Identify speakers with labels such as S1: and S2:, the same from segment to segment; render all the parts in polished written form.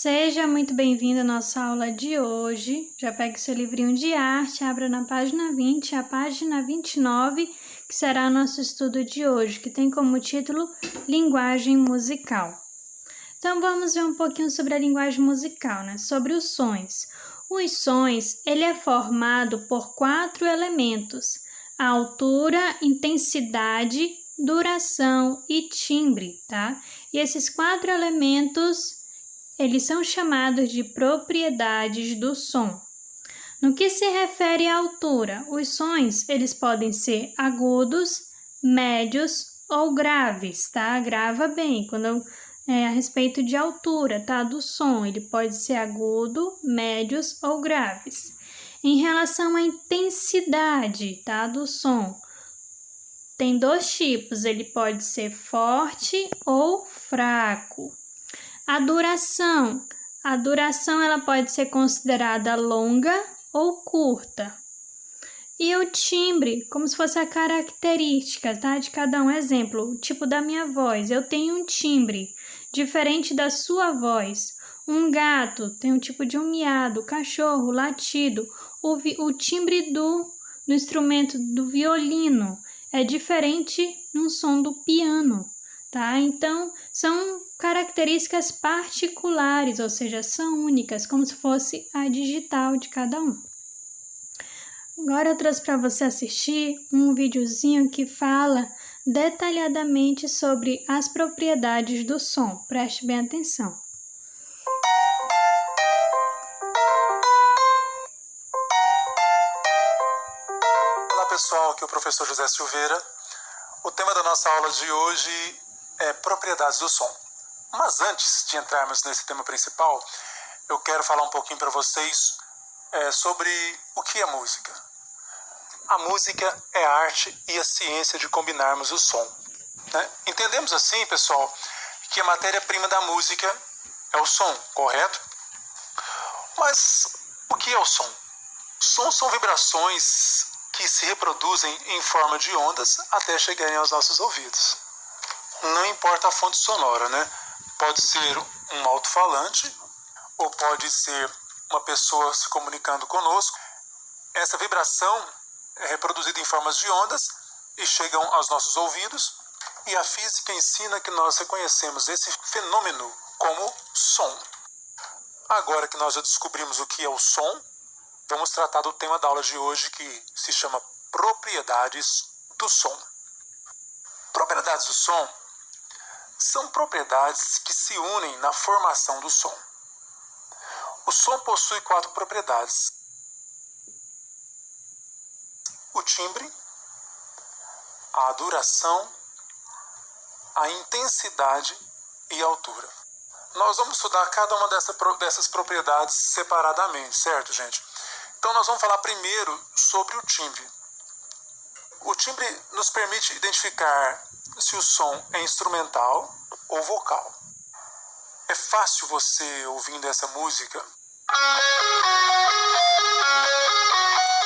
S1: Seja muito bem-vindo à nossa aula de hoje. Já pegue seu livrinho de arte, abra na página 20, a página 29, que será nosso estudo de hoje, que tem como título Linguagem Musical. Então, vamos ver um pouquinho sobre a linguagem musical, né? Sobre os sons. Os sons, ele é formado por 4 elementos: a altura, intensidade, duração e timbre, tá? E esses 4 elementos eles são chamados de propriedades do som. No que se refere à altura, os sons eles podem ser agudos, médios ou graves, tá? Grava bem quando a respeito de altura, tá? Do som, ele pode ser agudo, médios ou graves. Em relação à intensidade, tá? Do som, tem 2 tipos, ele pode ser forte ou fraco. A duração ela pode ser considerada longa ou curta. E o timbre, como se fosse a característica, tá? De cada um. Exemplo, o tipo da minha voz. Eu tenho um timbre diferente da sua voz. Um gato tem um tipo de um miado, cachorro, latido. O timbre do instrumento do violino é diferente no som do piano, tá? Então, são características particulares, ou seja, são únicas, como se fosse a digital de cada um. Agora eu trouxe para você assistir um videozinho que fala detalhadamente sobre as propriedades do som. Preste bem atenção.
S2: Olá pessoal, aqui é o professor José Silveira. O tema da nossa aula de hoje é propriedades do som. Mas antes de entrarmos nesse tema principal, eu quero falar um pouquinho para vocês sobre o que é música. A música é a arte e a ciência de combinarmos o som, né? Entendemos assim, pessoal, que a matéria-prima da música é o som, correto? Mas o que é o som? Som são vibrações que se reproduzem em forma de ondas até chegarem aos nossos ouvidos. Não importa a fonte sonora, né? Pode ser um alto-falante ou pode ser uma pessoa se comunicando conosco. Essa vibração é reproduzida em formas de ondas e chegam aos nossos ouvidos, e a física ensina que nós reconhecemos esse fenômeno como som. Agora que nós já descobrimos o que é o som, vamos tratar do tema da aula de hoje, que se chama propriedades do som. Propriedades do som são propriedades que se unem na formação do som. O som possui 4 propriedades: o timbre, a duração, a intensidade e a altura. Nós vamos estudar cada uma dessas propriedades separadamente, certo, gente? Então nós vamos falar primeiro sobre o timbre. O timbre nos permite identificar se o som é instrumental ou vocal. É fácil você, ouvindo essa música,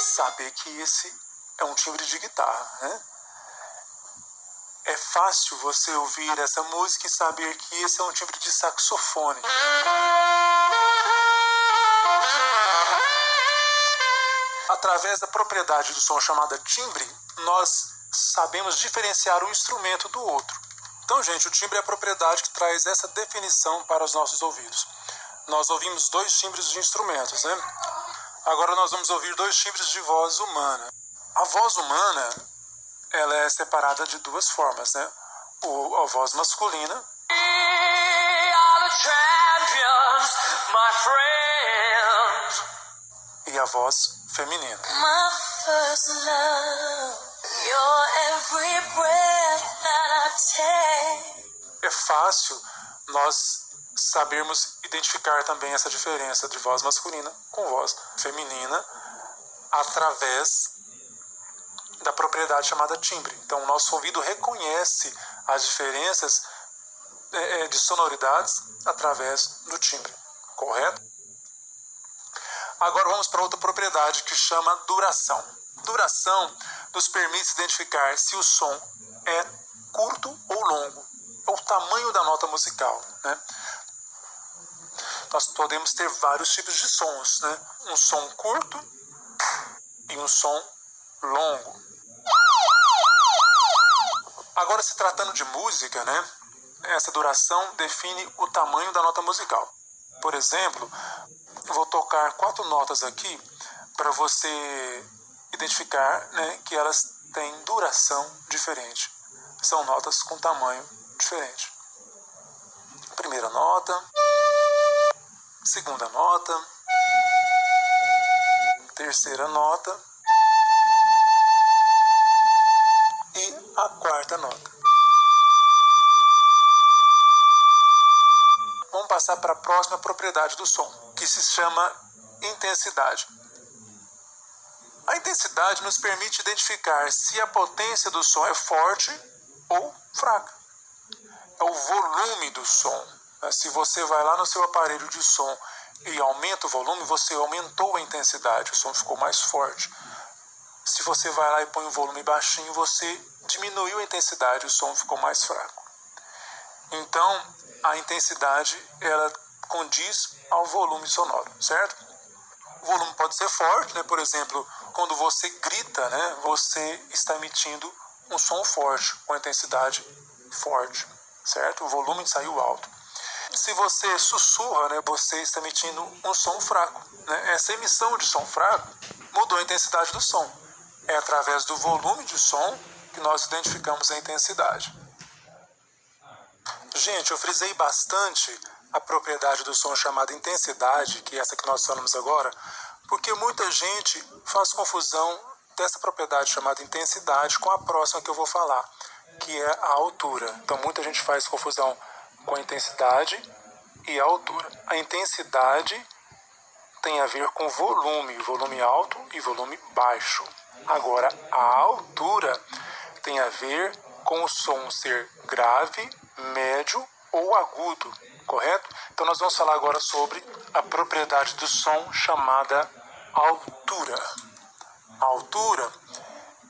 S2: saber que esse é um timbre de guitarra, né? É fácil você ouvir essa música e saber que esse é um timbre de saxofone. Através da propriedade do som chamada timbre, nós sabemos diferenciar um instrumento do outro. Então, gente, o timbre é a propriedade que traz essa definição para os nossos ouvidos. Nós ouvimos 2 timbres de instrumentos, né? Agora nós vamos ouvir 2 timbres de voz humana. A voz humana, ela é separada de 2 formas, né? A voz masculina e a voz feminina. É fácil nós sabermos identificar também essa diferença de voz masculina com voz feminina através da propriedade chamada timbre. Então, o nosso ouvido reconhece as diferenças de sonoridades através do timbre, correto? Agora vamos para outra propriedade que chama duração. Duração nos permite identificar se o som é curto ou longo. É o tamanho da nota musical, né? nós podemos ter vários tipos de sons, né? Um som curto e um som longo. Agora, se tratando de música, né? Essa duração define o tamanho da nota musical. Por exemplo, vou tocar 4 notas aqui para você identificar, né, que elas têm duração diferente. São notas com tamanho diferente. Primeira nota, segunda nota, terceira nota e a quarta nota. Vamos passar para a próxima propriedade do som, que se chama intensidade. A intensidade nos permite identificar se a potência do som é forte ou fraca. É o volume do som. Se você vai lá no seu aparelho de som e aumenta o volume, você aumentou a intensidade, o som ficou mais forte. Se você vai lá e põe um volume baixinho, você diminuiu a intensidade, o som ficou mais fraco. Então, a intensidade, ela condiz ao volume sonoro, certo? O volume pode ser forte, né? Por exemplo, quando você grita, né? Você está emitindo um som forte, com intensidade forte, certo? O volume saiu alto. Se você sussurra, né? Você está emitindo um som fraco, né? Essa emissão de som fraco mudou a intensidade do som. É através do volume de som que nós identificamos a intensidade. Gente, eu frisei bastante a propriedade do som chamada intensidade, que é essa que nós falamos agora, porque muita gente faz confusão dessa propriedade chamada intensidade com a próxima que eu vou falar, que é a altura. Então muita gente faz confusão com a intensidade e a altura. A intensidade tem a ver com volume alto e volume baixo. Agora, a altura tem a ver com o som ser grave, médio ou agudo, correto? Então nós vamos falar agora sobre a propriedade do som chamada altura. A altura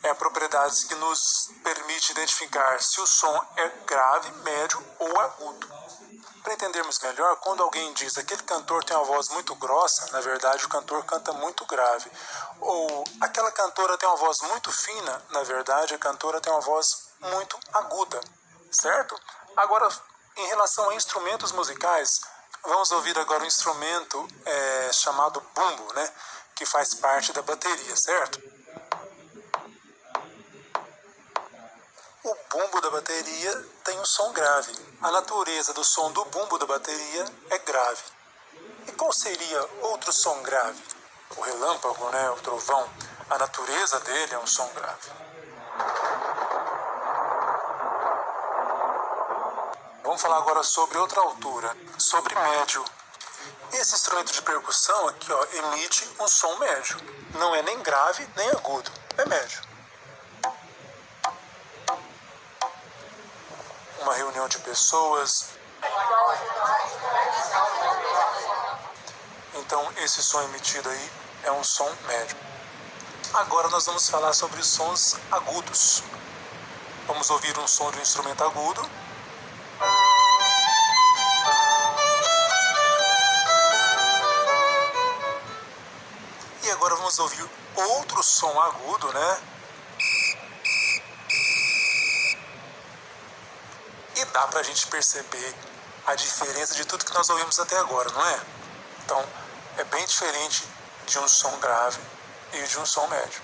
S2: é a propriedade que nos permite identificar se o som é grave, médio ou agudo. Para entendermos melhor, quando alguém diz aquele cantor tem uma voz muito grossa, na verdade o cantor canta muito grave. Ou aquela cantora tem uma voz muito fina, na verdade a cantora tem uma voz muito aguda, certo? Agora, em relação a instrumentos musicais, vamos ouvir agora um instrumento chamado bumbo, né? Que faz parte da bateria, certo? O bumbo da bateria tem um som grave. A natureza do som do bumbo da bateria é grave. E qual seria outro som grave? O relâmpago, né? O trovão. A natureza dele é um som grave. Vamos falar agora sobre outra altura, sobre médio. Esse instrumento de percussão aqui, ó, emite um som médio. Não é nem grave, nem agudo. É médio. Uma reunião de pessoas. Então, esse som emitido aí é um som médio. Agora nós vamos falar sobre os sons agudos. Vamos ouvir um som de um instrumento agudo. E agora vamos ouvir outro som agudo, né? E dá pra gente perceber a diferença de tudo que nós ouvimos até agora, não é? Então, é bem diferente de um som grave e de um som médio.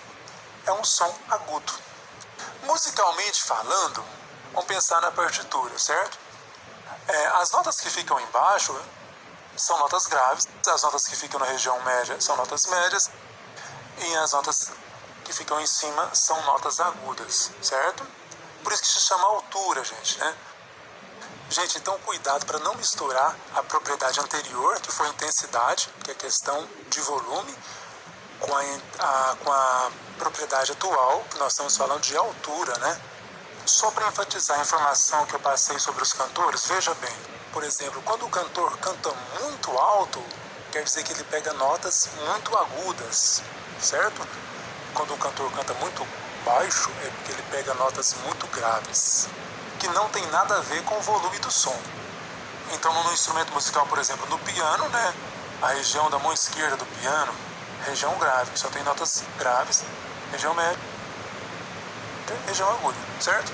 S2: É um som agudo. Musicalmente falando, vamos pensar na partitura, certo? As notas que ficam embaixo são notas graves, as notas que ficam na região média são notas médias e as notas que ficam em cima são notas agudas, certo? Por isso que se chama altura, gente, né? Gente, então cuidado para não misturar a propriedade anterior, que foi a intensidade, que é questão de volume, com a propriedade atual, que nós estamos falando de altura, né? Só para enfatizar a informação que eu passei sobre os cantores, veja bem, por exemplo, quando o cantor canta muito alto, quer dizer que ele pega notas muito agudas, certo? Quando o cantor canta muito baixo, é porque ele pega notas muito graves, que não tem nada a ver com o volume do som. Então, no instrumento musical, por exemplo, no piano, né, a região da mão esquerda do piano, região grave, que só tem notas graves, região média, região aguda, certo?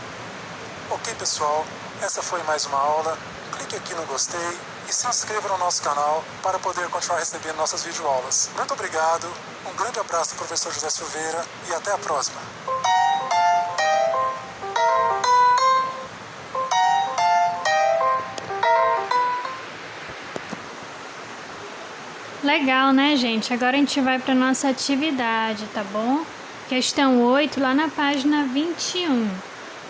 S2: Ok, pessoal, essa foi mais uma aula. Clique aqui no gostei e se inscreva no nosso canal para poder continuar recebendo nossas videoaulas. Muito obrigado, um grande abraço do professor José Silveira e até a próxima.
S1: Legal, né, gente? Agora a gente vai para nossa atividade, tá bom? Questão 8, lá na página 21.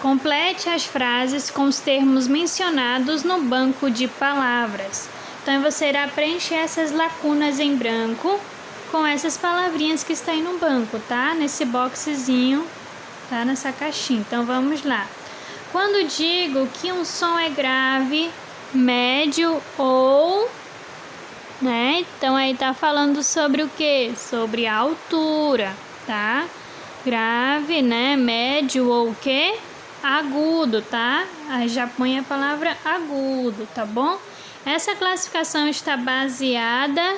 S1: Complete as frases com os termos mencionados no banco de palavras. Então, você irá preencher essas lacunas em branco com essas palavrinhas que estão aí no banco, tá? Nesse boxezinho, tá? Nessa caixinha. Então, vamos lá. Quando digo que um som é grave, médio ou... né? Então, aí tá falando sobre o quê? Sobre a altura, tá? Grave, né? Médio ou o quê? Agudo, tá? Aí já põe a palavra agudo, tá bom? Essa classificação está baseada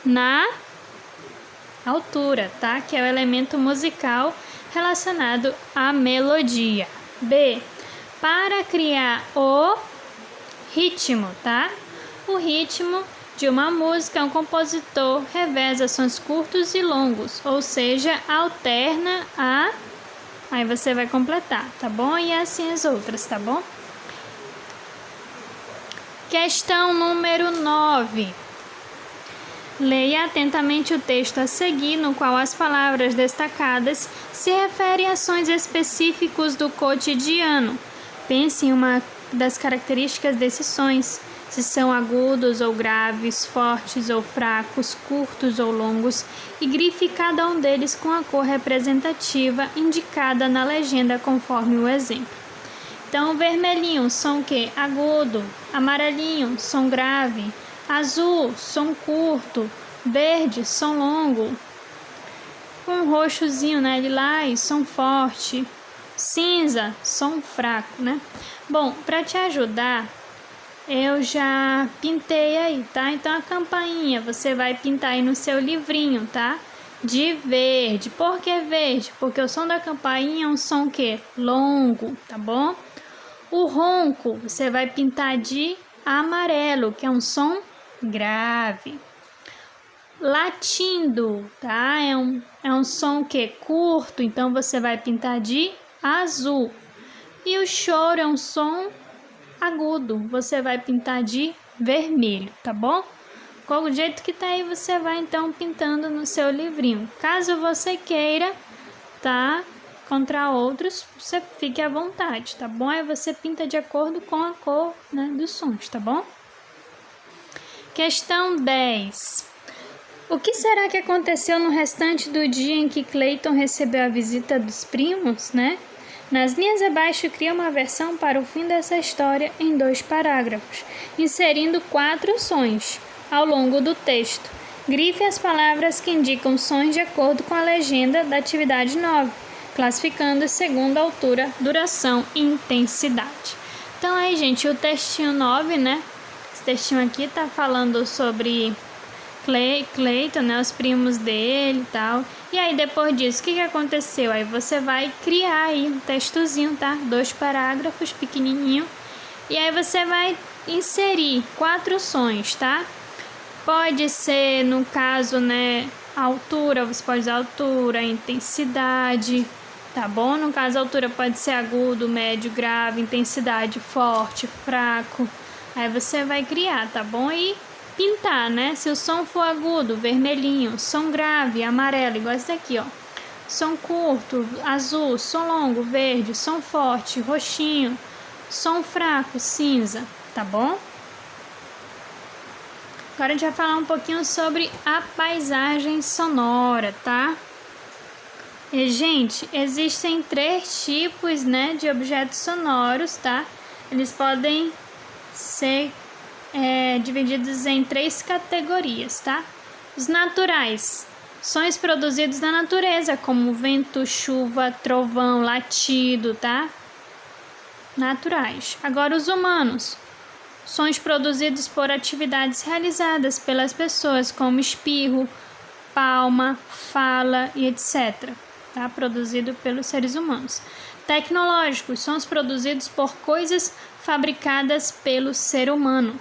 S1: na altura, tá? Que é o elemento musical relacionado à melodia. B. Para criar o ritmo, tá? O ritmo de uma música, um compositor reveza sons curtos e longos, ou seja, alterna a... Aí você vai completar, tá bom? E assim as outras, tá bom? Questão número 9. Leia atentamente o texto a seguir, no qual as palavras destacadas se referem a ações específicos do cotidiano. Pense em uma das características desses sons, se são agudos ou graves, fortes ou fracos, curtos ou longos, e grife cada um deles com a cor representativa indicada na legenda conforme o exemplo. Então, vermelhinho, som que? Agudo. Amarelinho, som grave. Azul, som curto. Verde, som longo. Um roxozinho, né? Lilás, som forte. Cinza, som fraco, né? Bom, para te ajudar, eu já pintei aí, tá? Então, a campainha você vai pintar aí no seu livrinho, tá? De verde. Por que verde? Porque o som da campainha é um som que? Longo, tá bom? O ronco você vai pintar de amarelo, que é um som grave. Latindo, tá? É um som que? Curto, então você vai pintar de azul. E o choro é um som agudo, você vai pintar de vermelho, tá bom? Com o jeito que tá aí, você vai então pintando no seu livrinho. Caso você queira, tá? Contra outros, você fique à vontade, tá bom? Aí você pinta de acordo com a cor, né, dos sons, tá bom? Questão 10. O que será que aconteceu no restante do dia em que Clayton recebeu a visita dos primos, né? Nas linhas abaixo, cria uma versão para o fim dessa história em 2 parágrafos, inserindo 4 sons ao longo do texto. Grife as palavras que indicam sons de acordo com a legenda da atividade 9, classificando segundo a altura, duração e intensidade. Então aí, gente, o textinho 9, né? Esse textinho aqui tá falando sobre Clayton, né? Os primos dele e tal. E aí, depois disso, o que aconteceu? Aí você vai criar aí um textozinho, tá? 2 parágrafos pequenininho. E aí você vai inserir 4 sons, tá? Pode ser, no caso, né, altura, você pode usar altura, intensidade, tá bom? No caso, a altura pode ser agudo, médio, grave, intensidade, forte, fraco. Aí você vai criar, tá bom? E pintar, né? Se o som for agudo, vermelhinho, som grave, amarelo, igual esse daqui, ó. Som curto, azul, som longo, verde, som forte, roxinho, som fraco, cinza, tá bom? Agora a gente vai falar um pouquinho sobre a paisagem sonora, tá? E, gente, existem 3 tipos, né, de objetos sonoros, tá? Eles podem ser divididos em 3 categorias, tá? Os naturais, sons produzidos na natureza, como vento, chuva, trovão, latido, tá? Naturais. Agora, os humanos, Sons produzidos por atividades realizadas pelas pessoas, como espirro, palma, fala e etc. Tá? Produzido pelos seres humanos. Tecnológicos, sons produzidos por coisas fabricadas pelo ser humano,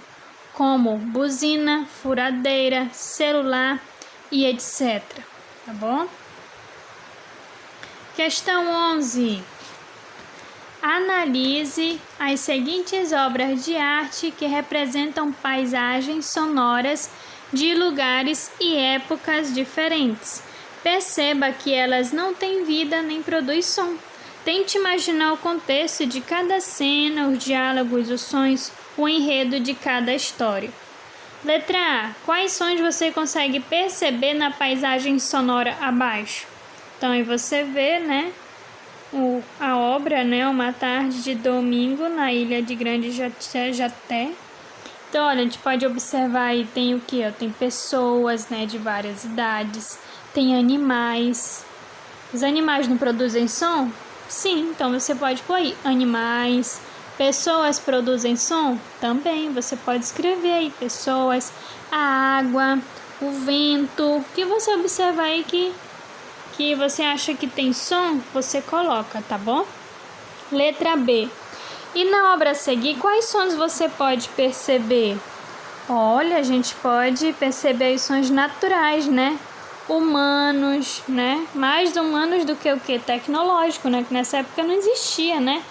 S1: como buzina, furadeira, celular e etc. Tá bom? Questão 11. Analise as seguintes obras de arte que representam paisagens sonoras de lugares e épocas diferentes. Perceba que elas não têm vida nem produzem som. Tente imaginar o contexto de cada cena, os diálogos, os sons, o enredo de cada história. Letra A. Quais sons você consegue perceber na paisagem sonora abaixo? Então, aí você vê, né, a obra, né, Uma Tarde de Domingo na Ilha de Grande Jaté. Então, olha, a gente pode observar aí, tem o que? Tem pessoas, né, de várias idades, tem animais. Os animais não produzem som? Sim, então você pode pôr aí, animais. Pessoas produzem som? Também, você pode escrever aí, pessoas, a água, o vento. O que você observa aí que você acha que tem som, você coloca, tá bom? Letra B. E na obra a seguir, quais sons você pode perceber? Olha, a gente pode perceber os sons naturais, né? Humanos, né? Mais humanos do que o que? Tecnológico, né? Que nessa época não existia, né?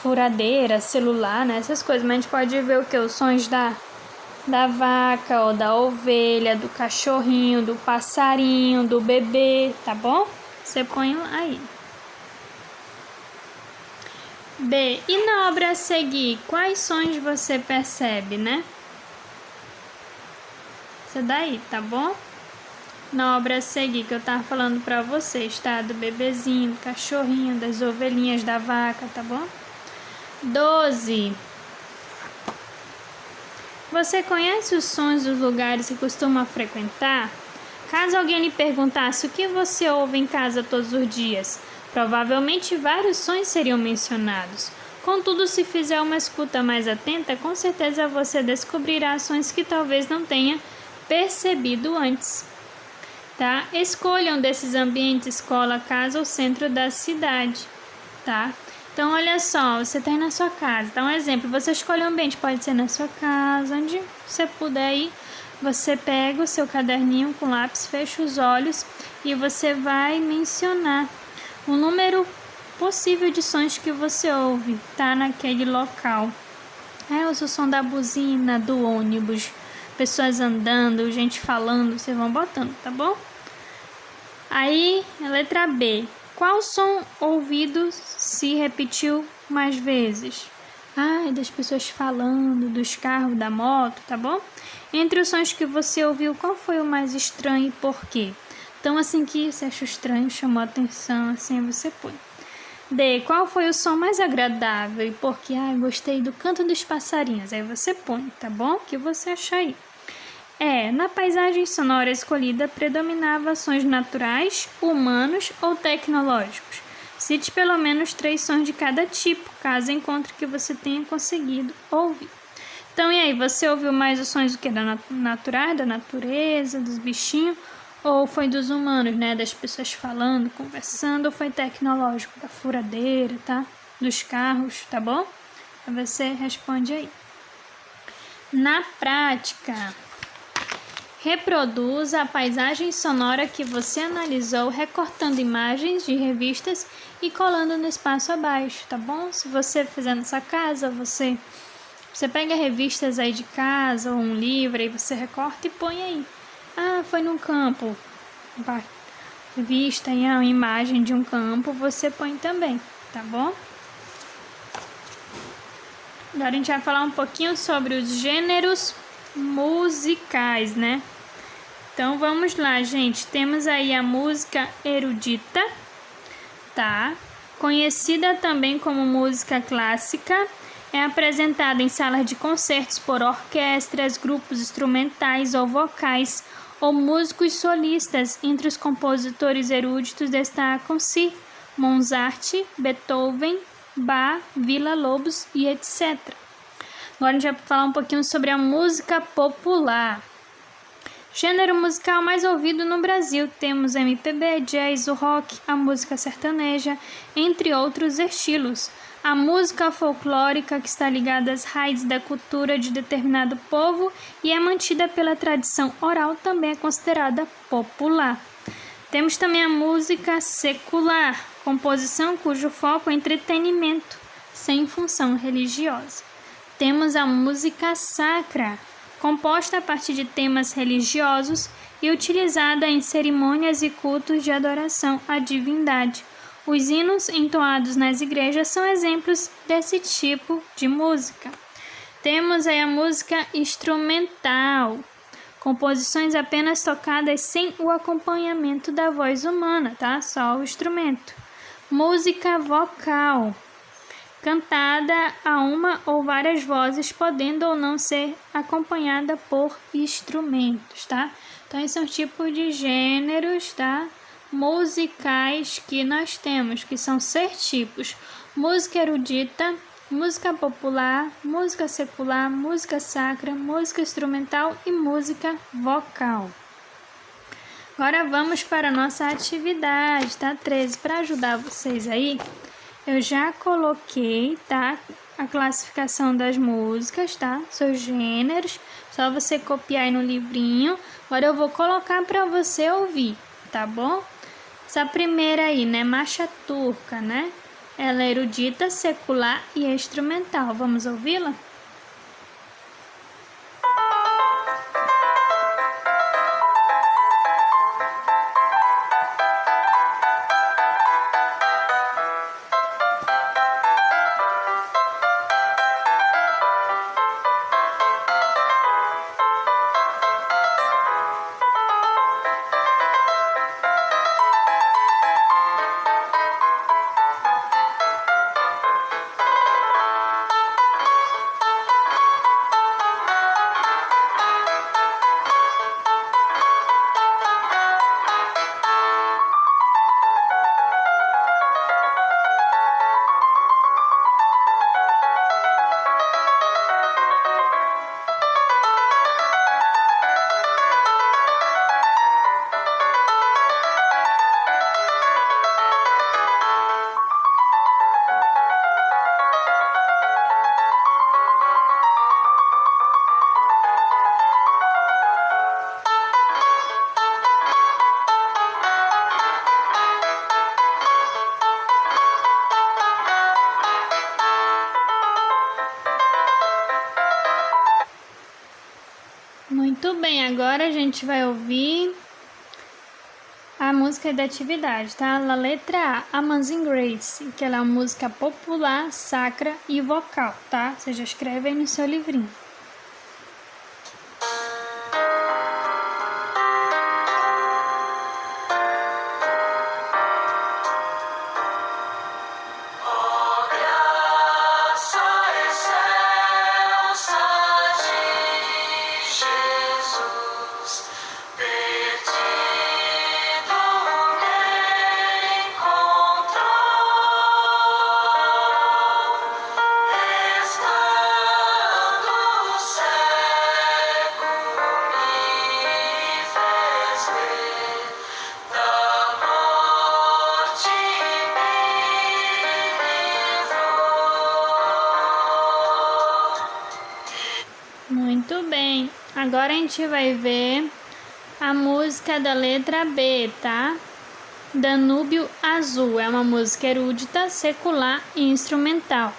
S1: Furadeira, celular, né? Essas coisas. Mas a gente pode ver o que? Os sons da vaca ou da ovelha, do cachorrinho, do passarinho, do bebê, tá bom? Você põe aí. B. E na obra a seguir, quais sons você percebe, né? Isso daí, tá bom? Na obra a seguir, que eu tava falando pra vocês, tá? Do bebezinho, do cachorrinho, das ovelhinhas, da vaca, tá bom? 12. Você conhece os sons dos lugares que costuma frequentar? Caso alguém lhe perguntasse o que você ouve em casa todos os dias, provavelmente vários sons seriam mencionados. Contudo, se fizer uma escuta mais atenta, com certeza você descobrirá sons que talvez não tenha percebido antes. Tá? Escolha um desses ambientes, escola, casa ou centro da cidade, tá? Então, olha só, você está aí na sua casa, tá? Um exemplo, você escolhe um ambiente, pode ser na sua casa, onde você puder ir, você pega o seu caderninho com lápis, fecha os olhos e você vai mencionar o número possível de sons que você ouve, tá? Naquele local. Eu ouço o som da buzina, do ônibus, pessoas andando, gente falando, vocês vão botando, tá bom? Aí, letra B. Qual som ouvido se repetiu mais vezes? Das pessoas falando, dos carros, da moto, tá bom? Entre os sons que você ouviu, qual foi o mais estranho e por quê? Então, assim que você achou estranho, chamou a atenção, assim você põe. D. Qual foi o som mais agradável e por quê? Gostei do canto dos passarinhos. Aí você põe, tá bom? O que você achar aí? Na paisagem sonora escolhida predominava sons naturais, humanos ou tecnológicos. Cite pelo menos 3 sons de cada tipo, caso encontre que você tenha conseguido ouvir. Então, e aí, você ouviu mais os sons do que naturais, da natureza, dos bichinhos, ou foi dos humanos, né, das pessoas falando, conversando, ou foi tecnológico, da furadeira, tá? Dos carros, tá bom? Então, você responde aí. Na prática, reproduza a paisagem sonora que você analisou, recortando imagens de revistas e colando no espaço abaixo, tá bom? Se você fizer na sua casa, você pega revistas aí de casa ou um livro e você recorta e põe aí. Foi num campo. Revista aí, uma imagem de um campo, você põe também, tá bom? Agora a gente vai falar um pouquinho sobre os gêneros musicais, né? Então vamos lá, gente. Temos aí a música erudita, tá? Conhecida também como música clássica, é apresentada em salas de concertos por orquestras, grupos instrumentais ou vocais, ou músicos solistas. Entre os compositores eruditos destacam-se Mozart, Beethoven, Bach, Villa-Lobos e etc. Agora a gente vai falar um pouquinho sobre a música popular. Gênero musical mais ouvido no Brasil, temos MPB, jazz, o rock, a música sertaneja, entre outros estilos. A música folclórica, que está ligada às raízes da cultura de determinado povo e é mantida pela tradição oral, também é considerada popular. Temos também a música secular, composição cujo foco é entretenimento, sem função religiosa. Temos a música sacra, composta a partir de temas religiosos e utilizada em cerimônias e cultos de adoração à divindade. Os hinos entoados nas igrejas são exemplos desse tipo de música. Temos aí a música instrumental, composições apenas tocadas sem o acompanhamento da voz humana, tá? Só o instrumento. Música vocal, cantada a uma ou várias vozes, podendo ou não ser acompanhada por instrumentos, tá? Então, esses são os tipos de gêneros, tá? Musicais que nós temos, que são 6 tipos: música erudita, música popular, música secular, música sacra, música instrumental e música vocal. Agora vamos para a nossa atividade, tá? 13. Para ajudar vocês aí, eu já coloquei, tá? A classificação das músicas, tá? Seus gêneros, só você copiar aí no livrinho. Agora eu vou colocar para você ouvir, tá bom? Essa primeira aí, né? Marcha turca, né? Ela é erudita, secular e instrumental. Vamos ouvi-la? Muito bem, agora a gente vai ouvir a música da atividade, tá? A letra A, Amazing Grace, que ela é uma música popular, sacra e vocal, tá? Você já escreve aí no seu livrinho. Muito bem, agora a gente vai ver a música da letra B, tá? Danúbio Azul, é uma música erudita, secular e instrumental.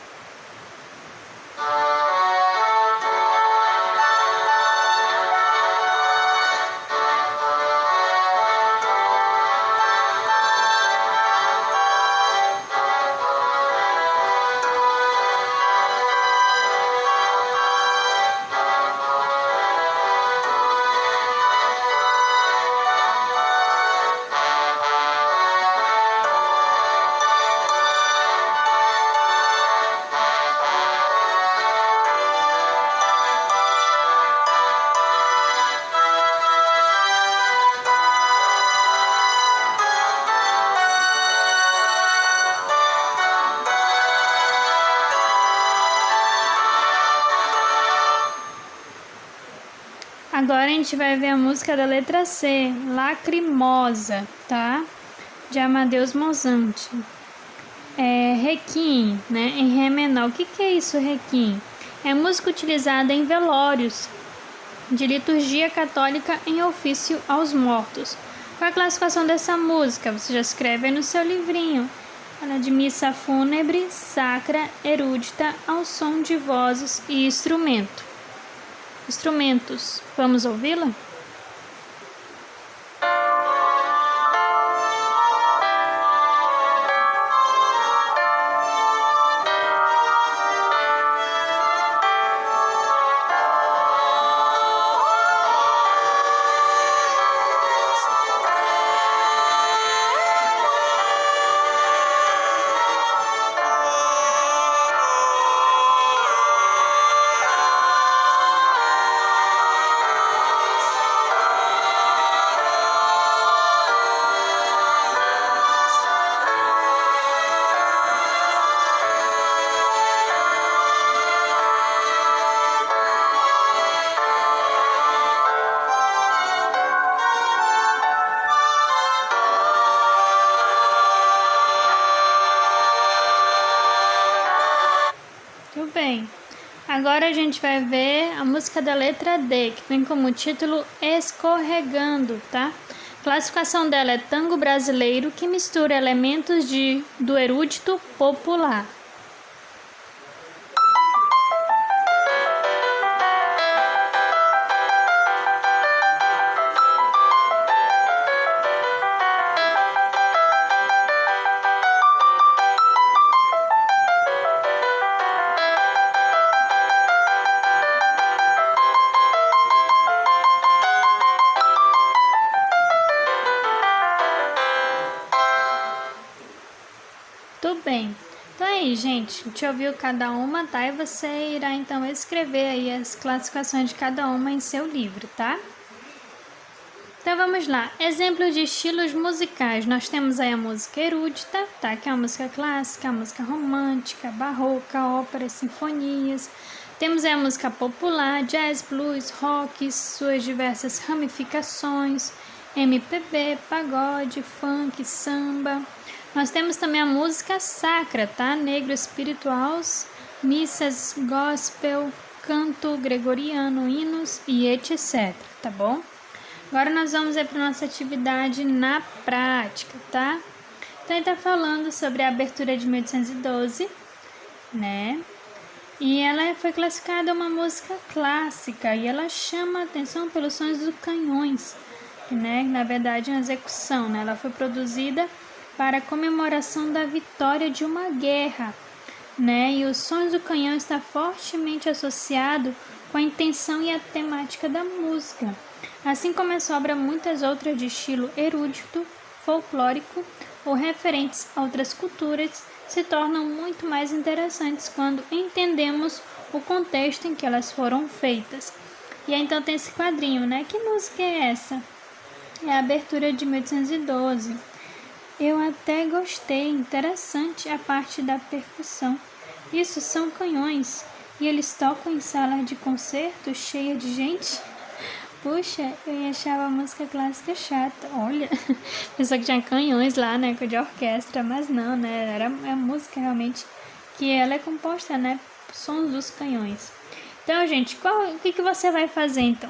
S1: Agora a gente vai ver a música da letra C, Lacrimosa, tá? De Amadeus Mozart. Requiem, né? Em Ré menor. O que é isso, Requiem? É música utilizada em velórios de liturgia católica em ofício aos mortos. Qual é a classificação dessa música? Você já escreve aí no seu livrinho. Ela é de missa fúnebre, sacra, erudita, ao som de vozes e instrumentos. Vamos ouvi-la? Tudo bem. Agora a gente vai ver a música da letra D, que tem como título Escorregando, tá? A classificação dela é tango brasileiro que mistura elementos do erudito popular. Tudo bem. Então aí, gente, a gente ouviu cada uma, tá? E você irá então escrever aí as classificações de cada uma em seu livro, tá? Então vamos lá. Exemplo de estilos musicais. Nós temos aí a música erudita, tá? Que é a música clássica, a música romântica, barroca, ópera, sinfonias. Temos aí a música popular, jazz, blues, rock, suas diversas ramificações, MPB, pagode, funk, samba. Nós temos também a música sacra, tá? Negro espirituais, missas, gospel, canto gregoriano, hinos e etc, tá bom? Agora nós vamos para nossa atividade na prática, tá? Então ele está falando sobre a abertura de 1812, né? E ela foi classificada uma música clássica e ela chama a atenção pelos sons dos canhões, né? Na verdade, é uma execução, né? Ela foi produzida para a comemoração da vitória de uma guerra, né? E os sons do canhão está fortemente associado com a intenção e a temática da música. Assim como essa obra, muitas outras de estilo erudito, folclórico ou referentes a outras culturas se tornam muito mais interessantes quando entendemos o contexto em que elas foram feitas. E aí, então tem esse quadrinho, né? Que música é essa? É a abertura de 1812. Eu até gostei, interessante a parte da percussão. Isso são canhões e eles tocam em sala de concerto cheia de gente. Puxa, eu achava a música clássica chata. Olha, pensou que tinha canhões lá, né, de orquestra, mas não, né, era a música realmente que ela é composta, né, sons dos canhões. Então, gente, o que você vai fazer então?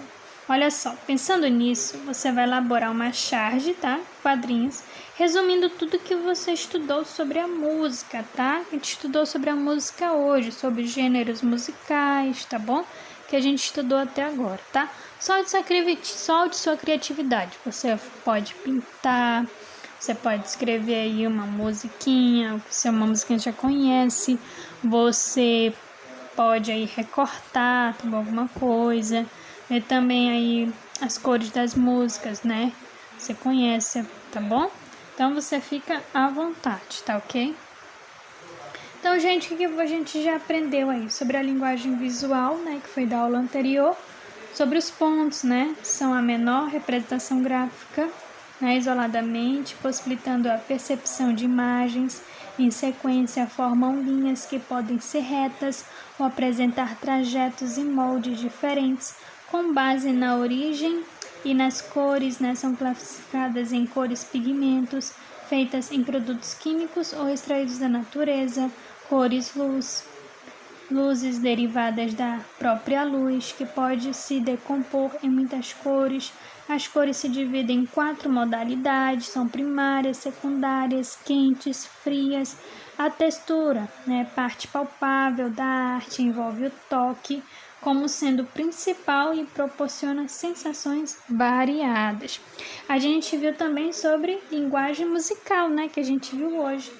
S1: Olha só, pensando nisso, você vai elaborar uma charge, tá? Quadrinhos, resumindo tudo que você estudou sobre a música, tá? A gente estudou sobre a música hoje, sobre gêneros musicais, tá bom? Que a gente estudou até agora, tá? Solte sua criatividade. Você pode pintar, você pode escrever aí uma musiquinha, se é uma musiquinha que já conhece, você pode aí recortar, tá bom? Alguma coisa. E também aí as cores das músicas, né? Você conhece, tá bom? Então você fica à vontade, tá ok? Então, gente, o que a gente já aprendeu aí? Sobre a linguagem visual, né? Que foi da aula anterior. Sobre os pontos, né? São a menor representação gráfica, né? Isoladamente, possibilitando a percepção de imagens. Em sequência, formam linhas que podem ser retas ou apresentar trajetos e moldes diferentes, com base na origem e nas cores, né? São classificadas em cores pigmentos, feitas em produtos químicos ou extraídos da natureza, cores luzes derivadas da própria luz, que pode se decompor em muitas cores. As cores se dividem em 4 modalidades, são primárias, secundárias, quentes, frias. A textura, né, parte palpável da arte, envolve o toque como sendo principal e proporciona sensações variadas. A gente viu também sobre linguagem musical, né, que a gente viu hoje.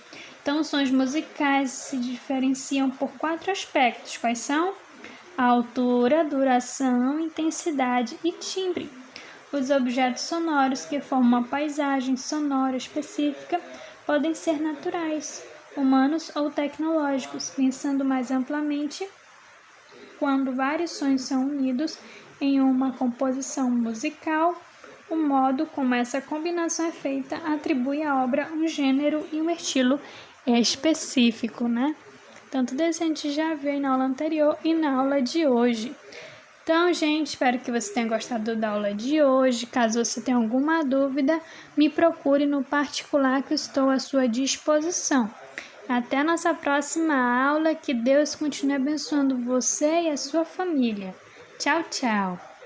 S1: Então, os sons musicais se diferenciam por 4 aspectos. Quais são? A altura, duração, intensidade e timbre. Os objetos sonoros que formam uma paisagem sonora específica podem ser naturais, humanos ou tecnológicos, pensando mais amplamente, quando vários sons são unidos em uma composição musical, o modo como essa combinação é feita atribui à obra um gênero e um estilo específico, né? Então, tudo isso a gente já viu na aula anterior e na aula de hoje. Então, gente, espero que você tenha gostado da aula de hoje. Caso você tenha alguma dúvida, me procure no particular que eu estou à sua disposição. Até a nossa próxima aula. Que Deus continue abençoando você e a sua família. Tchau, tchau!